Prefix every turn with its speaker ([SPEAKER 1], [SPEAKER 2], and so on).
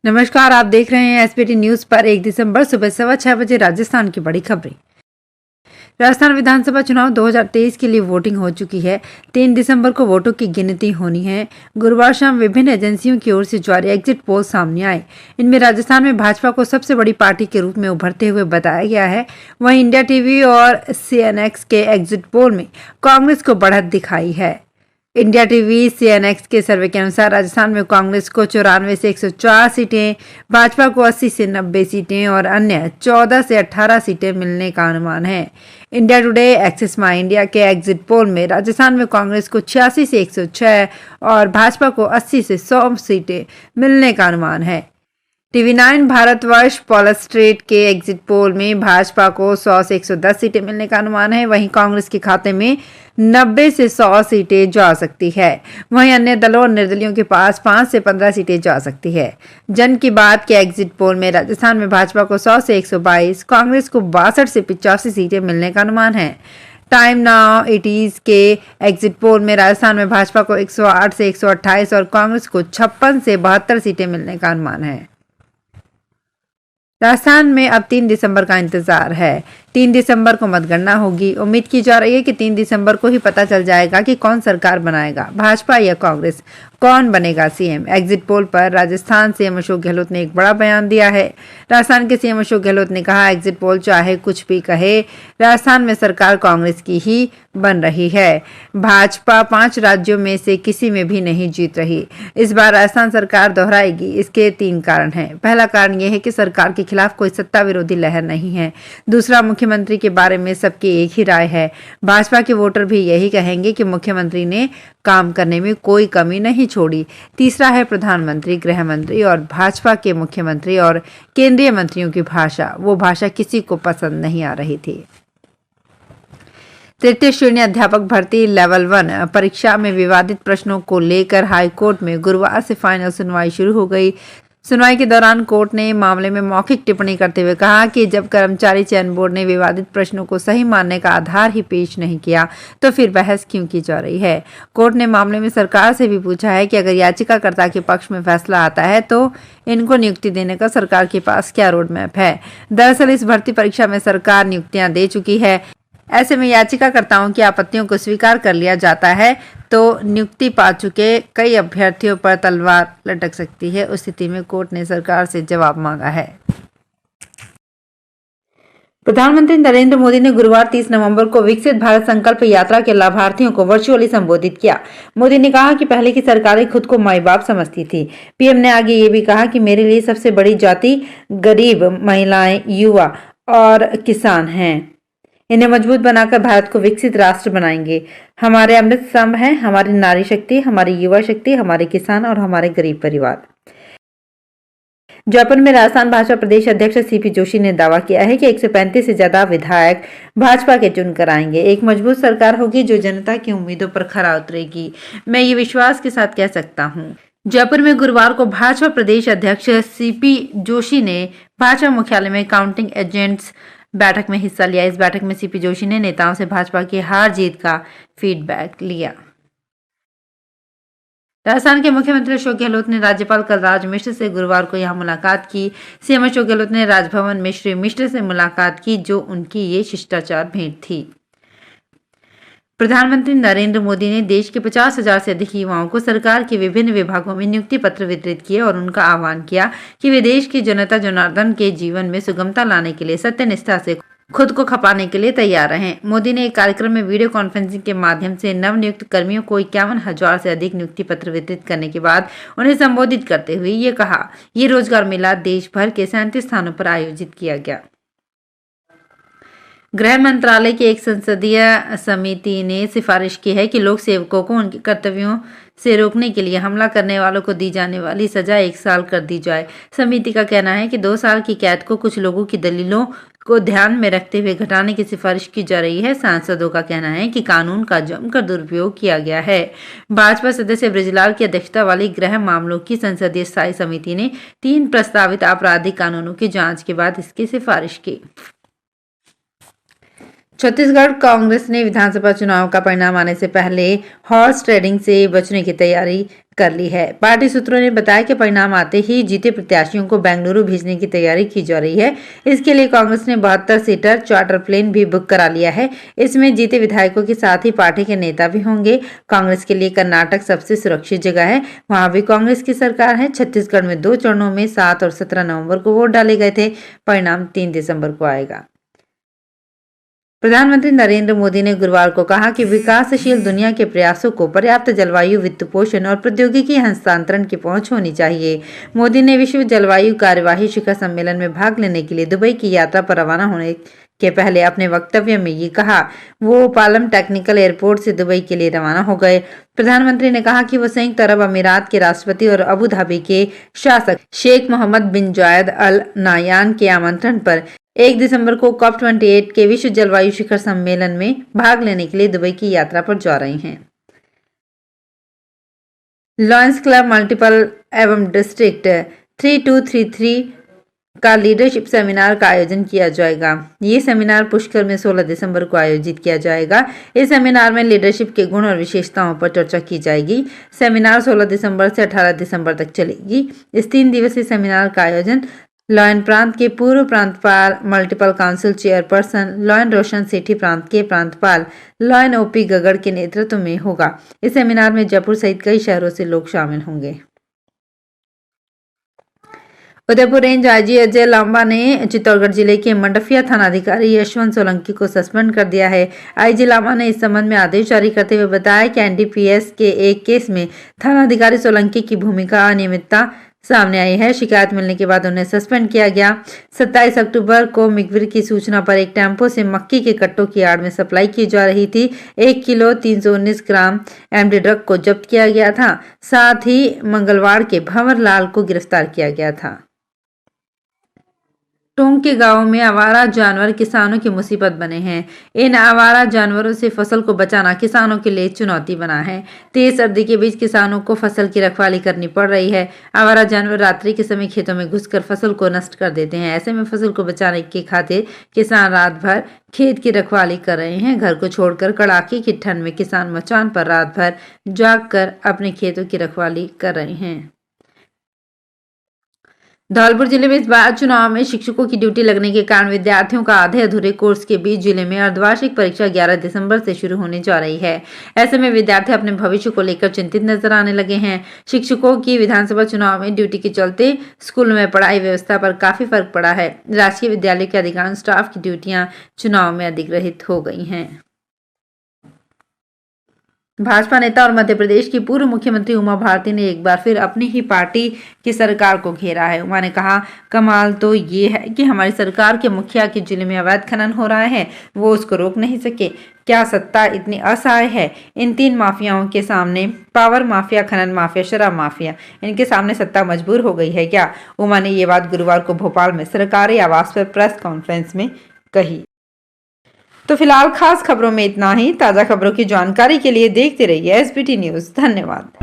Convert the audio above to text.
[SPEAKER 1] नमस्कार, आप देख रहे हैं एसपीटी न्यूज पर 1 दिसंबर सुबह 6:15 राजस्थान की बड़ी खबरें। राजस्थान विधानसभा चुनाव 2023 के लिए वोटिंग हो चुकी है। 3 दिसंबर को वोटों की गिनती होनी है। गुरुवार शाम विभिन्न एजेंसियों की ओर से जारी एग्जिट पोल सामने आए। इनमें राजस्थान में भाजपा को सबसे बड़ी पार्टी के रूप में उभरते हुए बताया गया है। वहीं इंडिया टीवी और सीएनएक्स के एग्जिट पोल में कांग्रेस को बढ़त दिखाई है। इंडिया टीवी सीएनएक्स के सर्वे के अनुसार राजस्थान में कांग्रेस को 94 से 104 सीटें, भाजपा को 80 से 90 सीटें और अन्य 14 से 18 सीटें मिलने का अनुमान है। इंडिया टुडे एक्सिस माई इंडिया के एग्जिट पोल में राजस्थान में कांग्रेस को 86 से 106 और भाजपा को 80 से 100 सीटें मिलने का अनुमान है। टीवी9 भारतवर्ष पॉलस्ट्रेट के एग्जिट पोल में भाजपा को 100 से 110 सीटें मिलने का अनुमान है। वहीं कांग्रेस के खाते में 90 से 100 सीटें जा सकती है। वहीं अन्य दलों और निर्दलियों के पास 5 से 15 सीटें जा सकती है। जन की बात के एग्जिट पोल में राजस्थान में भाजपा को 100 से 122, कांग्रेस को 62 से 85 सीटें मिलने का अनुमान है। टाइम नाउ इटीज के एग्जिट पोल में राजस्थान में भाजपा को 108 से 128 और कांग्रेस को 56 से 72 सीटें मिलने का अनुमान है। राजस्थान में अब 3 दिसंबर का इंतजार है। 3 दिसंबर को मतगणना होगी। उम्मीद की जा रही है कि 3 दिसंबर को ही पता चल जाएगा कि कौन सरकार बनाएगा, भाजपा या कांग्रेस, कौन बनेगा सीएम। एग्जिट पोल पर राजस्थान सीएम अशोक गहलोत ने एक बड़ा बयान दिया है। राजस्थान के सीएम अशोक गहलोत ने कहा, एग्जिट पोल चाहे कुछ भी कहे, राजस्थान में सरकार कांग्रेस की ही बन रही है। भाजपा 5 राज्यों में से किसी में भी नहीं जीत रही। इस बार राजस्थान सरकार दोहराएगी। इसके 3 कारण हैं। पहला कारण यह है कि सरकार के खिलाफ कोई सत्ता विरोधी लहर नहीं है। दूसरा, मुख्यमंत्री के बारे में सबकी एक ही राय है। भाजपा के वोटर भी यही कहेंगे कि मुख्यमंत्री ने काम करने में कोई कमी नहीं छोड़ी। तीसरा है प्रधानमंत्री, गृह मंत्री और भाजपा के मुख्यमंत्री और केंद्रीय मंत्रियों की भाषा। वो भाषा किसी को पसंद नहीं आ रही थी। तृतीय श्रेणी अध्यापक भर्ती लेवल 1 परीक्षा में विवादित प्रश्नों को लेकर हाईकोर्ट में गुरुवार से फाइनल सुनवाई शुरू हो गई। सुनवाई के दौरान कोर्ट ने मामले में मौखिक टिप्पणी करते हुए कहा कि जब कर्मचारी चयन बोर्ड ने विवादित प्रश्नों को सही मानने का आधार ही पेश नहीं किया तो फिर बहस क्यों की जा रही है। कोर्ट ने मामले में सरकार से भी पूछा है कि अगर याचिकाकर्ता के पक्ष में फैसला आता है तो इनको नियुक्ति देने का सरकार के पास क्या रोड मैप है। दरअसल इस भर्ती परीक्षा में सरकार नियुक्तियां दे चुकी है। ऐसे में याचिकाकर्ताओं की आपत्तियों को स्वीकार कर लिया जाता है तो नियुक्ति पा चुके कई अभ्यर्थियों पर तलवार लटक सकती है। उस स्थिति में कोर्ट ने सरकार से जवाब मांगा है। प्रधानमंत्री नरेंद्र मोदी ने गुरुवार 30 नवंबर को विकसित भारत संकल्प यात्रा के लाभार्थियों को वर्चुअली संबोधित किया। मोदी ने कहा कि पहले की सरकारें खुद को माई बाप समझती थी। पीएम ने आगे ये भी कहा कि मेरे लिए सबसे बड़ी जाति गरीब, महिलाएं, युवा और किसान हैं। इन्हें मजबूत बनाकर भारत को विकसित राष्ट्र बनाएंगे। हमारे अमृत स्तंभ हैं हमारी नारी शक्ति, हमारी युवा शक्ति, हमारे किसान और हमारे गरीब परिवार। जयपुर में राजस्थान भाजपा प्रदेश अध्यक्ष सीपी जोशी ने दावा किया है कि 135 से ज्यादा विधायक भाजपा के चुनकर आएंगे। एक मजबूत सरकार होगी जो जनता की उम्मीदों पर खरा उतरेगी। मैं ये विश्वास के साथ कह सकता हूँ। जयपुर में गुरुवार को भाजपा प्रदेश अध्यक्ष सीपी जोशी ने भाजपा मुख्यालय में काउंटिंग एजेंट्स बैठक में हिस्सा लिया। इस बैठक में सीपी जोशी ने नेताओं से भाजपा की हार जीत का फीडबैक लिया। राजस्थान के मुख्यमंत्री अशोक गहलोत ने राज्यपाल कलराज मिश्र से गुरुवार को यहां मुलाकात की। सीएम अशोक गहलोत ने राजभवन में श्री मिश्र से मुलाकात की, जो उनकी ये शिष्टाचार भेंट थी। प्रधानमंत्री नरेंद्र मोदी ने देश के 50,000 से अधिक युवाओं को सरकार के विभिन्न विभागों में नियुक्ति पत्र वितरित किए और उनका आह्वान किया कि वे देश की जनता जनार्दन के जीवन में सुगमता लाने के लिए सत्यनिष्ठा से खुद को खपाने के लिए तैयार रहें। मोदी ने एक कार्यक्रम में वीडियो कॉन्फ्रेंसिंग के माध्यम से नवनियुक्त कर्मियों को 51,000 से अधिक नियुक्ति पत्र वितरित करने के बाद उन्हें संबोधित करते हुए ये कहा, ये रोजगार मेला देश भर के 37 स्थानों पर आयोजित किया गया। गृह मंत्रालय की एक संसदीय समिति ने सिफारिश की है कि लोक सेवकों को उनके कर्तव्यों से रोकने के लिए हमला करने वालों को दी जाने वाली सजा 1 साल कर दी जाए। समिति का कहना है कि 2 साल की कैद को कुछ लोगों की दलीलों को ध्यान में रखते हुए घटाने की सिफारिश की जा रही है। सांसदों का कहना है कि कानून का जमकर दुरुपयोग किया गया है। भाजपा सदस्य बृजलाल की अध्यक्षता वाली गृह मामलों की संसदीय स्थायी समिति ने 3 प्रस्तावित आपराधिक कानूनों की जांच के बाद इसकी सिफारिश की। छत्तीसगढ़ कांग्रेस ने विधानसभा चुनाव का परिणाम आने से पहले हॉर्स ट्रेडिंग से बचने की तैयारी कर ली है। पार्टी सूत्रों ने बताया कि परिणाम आते ही जीते प्रत्याशियों को बेंगलुरु भेजने की तैयारी की जा रही है। इसके लिए कांग्रेस ने 72 सीटर चार्टर प्लेन भी बुक करा लिया है। इसमें जीते विधायकों के साथ ही पार्टी के नेता भी होंगे। कांग्रेस के लिए कर्नाटक सबसे सुरक्षित जगह है, वहां भी कांग्रेस की सरकार है। छत्तीसगढ़ में 2 चरणों में 7 और 17 नवंबर को वोट डाले गए थे। परिणाम 3 दिसंबर को आएगा। प्रधानमंत्री नरेंद्र मोदी ने गुरुवार को कहा कि विकासशील दुनिया के प्रयासों को पर्याप्त जलवायु वित्त पोषण और प्रौद्योगिकी हस्तांतरण की पहुंच होनी चाहिए। मोदी ने विश्व जलवायु कार्यवाही शिखर सम्मेलन में भाग लेने के लिए दुबई की यात्रा पर रवाना होने के पहले अपने वक्तव्य में ये कहा। वो पालम टेक्निकल एयरपोर्ट से दुबई के लिए रवाना हो गए। प्रधानमंत्री ने कहा कि वो संयुक्त अरब अमीरात के राष्ट्रपति और अबू धाबी के शासक शेख मोहम्मद बिन जायद अल नायान के आमंत्रण पर 1 दिसंबर को COP28 के विश्व जलवायु शिखर सम्मेलन में भाग लेने के लिए दुबई की यात्रा पर जा रही हैं। लॉयंस क्लब मल्टीपल एवं डिस्ट्रिक्ट 3233 का लीडरशिप सेमिनार का आयोजन किया जाएगा। ये सेमिनार पुष्कर में 16 दिसंबर को आयोजित किया जाएगा। इस सेमिनार में लीडरशिप के गुण और विशेषताओं पर चर्चा की जाएगी। सेमिनार 16 दिसंबर से 18 दिसंबर तक चलेगी। इस 3 दिवसीय सेमिनार का आयोजन लॉयन प्रांत के पूर्व प्रांतपाल मल्टीपल काउंसिल चेयरपर्सन लॉयन रोशन सेठी प्रांत के प्रांतपाल लॉयन ओपी गगड़ के नेतृत्व में होगा। इस सेमिनार में जयपुर सहित कई शहरों से लोग शामिल होंगे। उदयपुर रेंज आईजी अजय लांबा ने चित्तौड़गढ़ जिले के मंडफिया थानाधिकारी यशवंत सोलंकी को सस्पेंड कर दिया है। आईजी लांबा ने इस संबंध में आदेश जारी करते हुए बताया कि एनडीपीएस के एक केस में थानाधिकारी सोलंकी की भूमिका अनियमितता सामने आई है। शिकायत मिलने के बाद उन्हें सस्पेंड किया गया। 27 अक्टूबर को मिगविर की सूचना पर एक टेम्पो से मक्की के कट्टों की आड़ में सप्लाई की जा रही थी। 1 किलो 319 ग्राम एमडी ड्रग को जब्त किया गया था। साथ ही मंगलवार के भंवर लाल को गिरफ्तार किया गया था। टोंक के गांवों में आवारा जानवर किसानों की मुसीबत बने हैं। इन आवारा जानवरों से फसल को बचाना किसानों के लिए चुनौती बना है। तेज सर्दी के बीच किसानों को फसल की रखवाली करनी पड़ रही है। आवारा जानवर रात्रि के समय खेतों में घुसकर फसल को नष्ट कर देते हैं। ऐसे में फसल को बचाने के खातिर किसान रात भर खेत की रखवाली कर रहे हैं। घर को छोड़कर कड़ाके की ठंड में किसान मचान पर रात भर जाग कर अपने खेतों की रखवाली कर रहे हैं। धौलपुर जिले में इस बार चुनाव में शिक्षकों की ड्यूटी लगने के कारण विद्यार्थियों का आधे अधूरे कोर्स के बीच जिले में अर्धवार्षिक परीक्षा 11 दिसंबर से शुरू होने जा रही है। ऐसे में विद्यार्थी अपने भविष्य को लेकर चिंतित नजर आने लगे हैं। शिक्षकों की विधानसभा चुनाव में ड्यूटी के चलते स्कूल में पढ़ाई व्यवस्था पर काफी फर्क पड़ा है। राजकीय विद्यालय के अधिकांश स्टाफ की ड्यूटियां चुनाव में अधिग्रहित हो गई हैं। भाजपा नेता और मध्य प्रदेश की पूर्व मुख्यमंत्री उमा भारती ने एक बार फिर अपनी ही पार्टी की सरकार को घेरा है। उमा ने कहा, कमाल तो ये है कि हमारी सरकार के मुखिया के जिले में अवैध खनन हो रहा है, वो उसको रोक नहीं सके। क्या सत्ता इतनी असहाय है? इन 3 माफियाओं के सामने, पावर माफिया, खनन माफिया, शराब माफिया, इनके सामने सत्ता मजबूर हो गई है क्या? उमा ने ये बात गुरुवार को भोपाल में सरकारी आवास पर प्रेस कॉन्फ्रेंस में कही। तो फिलहाल खास खबरों में इतना ही। ताजा खबरों की जानकारी के लिए देखते रहिए एसबीटी न्यूज। धन्यवाद।